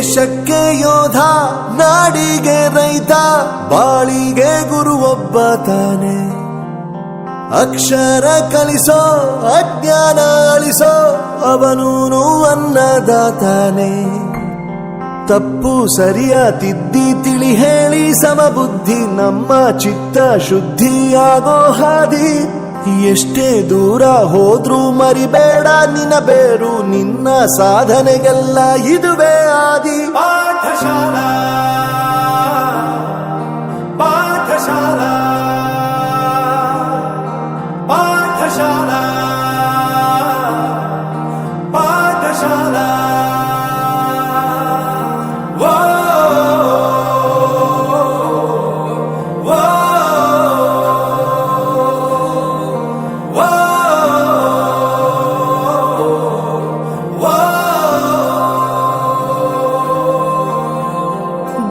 ದೇಶಕ್ಕೆ ಯೋಧ, ನಾಡಿಗೆ ರೈತ, ಬಾಳಿಗೆ ಗುರು ಒಬ್ಬ ತಾನೆ. ಅಕ್ಷರ ಕಲಿಸೋ, ಅಜ್ಞಾನ ಅಳಿಸೋ, ಅವನೂನು ಅನ್ನದಾತಾನೆ. ತಪ್ಪು ಸರಿಯ ತಿದ್ದಿ ತಿಳಿ ಹೇಳಿ ಸಮಬುದ್ಧಿ, ನಮ್ಮ ಚಿತ್ತ ಶುದ್ಧಿಯಾಗೋ ಹಾದಿ. ಎಷ್ಟೇ ದೂರ ಹೋದ್ರೂ ಮರಿಬೇಡ ನಿನ್ನ ಬೇರು, ನಿನ್ನ ಸಾಧನೆಗೆಲ್ಲ ಇದುವೇ ಆದಿ. ಪಾಠಶಾಲಾ ಪಾಠಶಾಲಾ ಪಾಠಶಾಲಾ ಪಾಠಶಾಲಾ.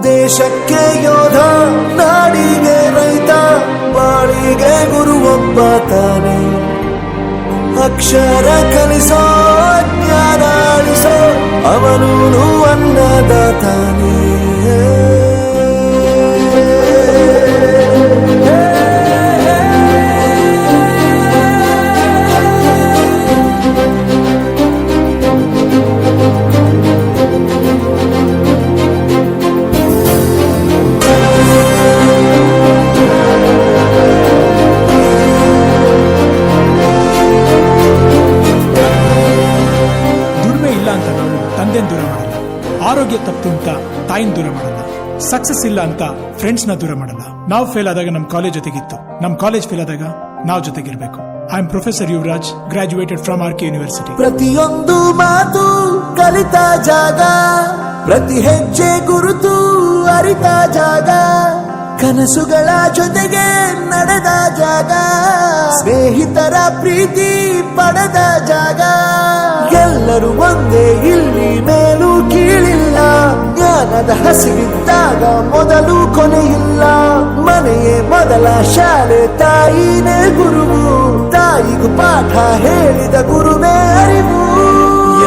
ದೇಶಕ್ಕೆ ಯೋಧ, ನಾಡಿಗೆ ರೈತ, ಬಾಳಿಗೆ ಗುರು ಒಬ್ಬ ತಾನೆ. ಅಕ್ಷರ ಕಲಿಸೋ, ಜ್ಞಾನ ಅಳಿಸೋ, ಅವನೂನು ಅನ್ನದಾತಾನೆ. ದೂರ ಮಾಡಲ್ಲ, ಆರೋಗ್ಯ ತಪ್ಪು ಅಂತ ತಾಯಿನ ದೂರ ಮಾಡಲ್ಲ, ಸಕ್ಸಸ್ ಇಲ್ಲ ಅಂತ ಫ್ರೆಂಡ್ಸ್ ನ ದೂರ ಮಾಡಲ್ಲ. ನಾವು ಫೇಲ್ ಆದಾಗ ನಮ್ ಕಾಲೇಜ್ ಜೊತೆಗಿತ್ತು, ನಮ್ ಕಾಲೇಜ್ ಫೇಲ್ ಆದಾಗ ನಾವು ಜೊತೆಗಿರ್ಬೇಕು. I am professor Yuvraj, graduated from RK university. ಪ್ರತಿಯೊಂದು ಮಾತು ಕಲಿತ ಜಾಗ, ಪ್ರತಿ ಹೆಜ್ಜೆ ಗುರುತು ಅರಿತ ಜಾಗ, ಕನಸುಗಳ ಜೊತೆಗೆ ನಡೆದ ಜಾಗ, ಸ್ನೇಹಿತರ ಪ್ರೀತಿ ಪಡೆದ ಜಾಗ. ಎಲ್ಲರೂ ಒಂದೇ, ಇಲ್ಲಿ ಮೇಲೂ ಕೀಳಿಲ್ಲ, ಜ್ಞಾನದ ಹಸಿವಿದ್ದಾಗ ಮೊದಲು ಕೊನೆಯಿಲ್ಲ. ಮನೆಯೇ ಮೊದಲ ಶಾಲೆ, ತಾಯಿನೇ ಗುರುವು, ತಾಯಿಗೂ ಪಾಠ ಹೇಳಿದ ಗುರುವೇ ಅರಿವು.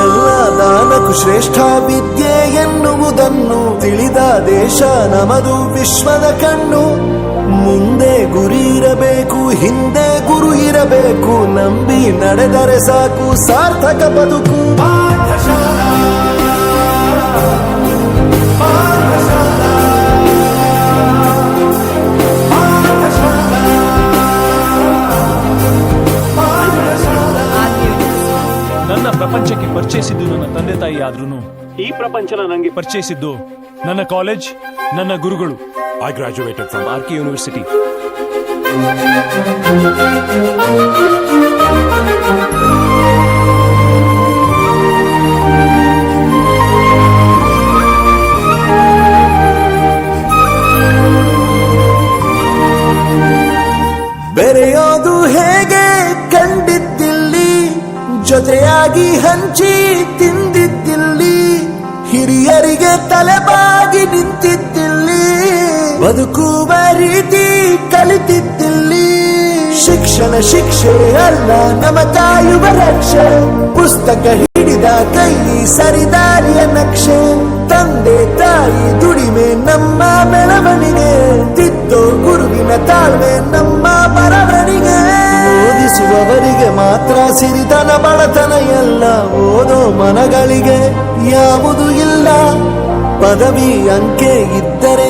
ಎಲ್ಲ ದಾನಕ್ಕೂ ಶ್ರೇಷ್ಠ ವಿದ್ಯೆ ಎನ್ನುವುದನ್ನು ತಿಳಿದ ದೇಶ ನಮದು, ವಿಶ್ವದ ಕಣ್ಣು. ಮುಂದೆ ಗುರಿ ಇರಬೇಕು, ಹಿಂದೆ ಗುರು ಇರಬೇಕು, ನಂಬಿ ನಡೆದರೆ ಸಾಕು ಸಾರ್ಥಕ ಬದುಕು. ಪಾಠಶಾಲಾ ಪಾಠಶಾಲಾ ಪಾಠಶಾಲಾ. ನನ್ನ ಪ್ರಪಂಚಕ್ಕೆ ಪರಿಚಯಿಸಿದ್ದು ನನ್ನ ತಂದೆ ತಾಯಿ ಆದ್ರೂ ಈ ಪ್ರಪಂಚನ ನನಗೆ ಪರಿಚಯಿಸಿದ್ದು ನನ್ನ ಕಾಲೇಜ್, ನನ್ನ ಗುರುಗಳು. I graduated from RK university. ಬೆರೆಯೋದು ಹೇಗೆ ಕಂಡಿದ್ದಿಲ್ಲಿ, ಜೊತೆಯಾಗಿ ಹಂಚಿ ತಿಂದಿದ್ದಿಲ್ಲಿ, ಹಿರಿಯರಿಗೆ ತಲೆಬಾಗಿ ನಿಂತಿದ್ದಿಲ್ಲಿ, ಬದುಕುವ ರೀತಿ ಕಲಿತಿದ್ದಿಲ್ಲಿ. ಶಿಕ್ಷಣ ಶಿಕ್ಷೆ ಅಲ್ಲ, ನಮ ಕಾಯುವ ರಕ್ಷೆ, ಪುಸ್ತಕ ಹಿಡಿದ ಕೈ ಸರಿದಾರಿಯ ನಕ್ಷೆ. ತಂದೆ ತಾಯಿ ದುಡಿಮೆ ನಮ್ಮ ಬೆಳವಣಿಗೆ, ತಿದ್ದೋ ಗುರುವಿನ ತಾಳ್ಮೆ ನಮ್ಮ ಬರವಣಿಗೆ. ಓದಿಸುವವರಿಗೆ ಮಾತ್ರ ಸಿರಿತನ ಬಡತನ ಎಲ್ಲ, ಓದೋ ಮನಗಳಿಗೆ ಯಾವುದು ಇಲ್ಲ. ಪದವಿ ಅಂಕೆ ಇದ್ದರೆ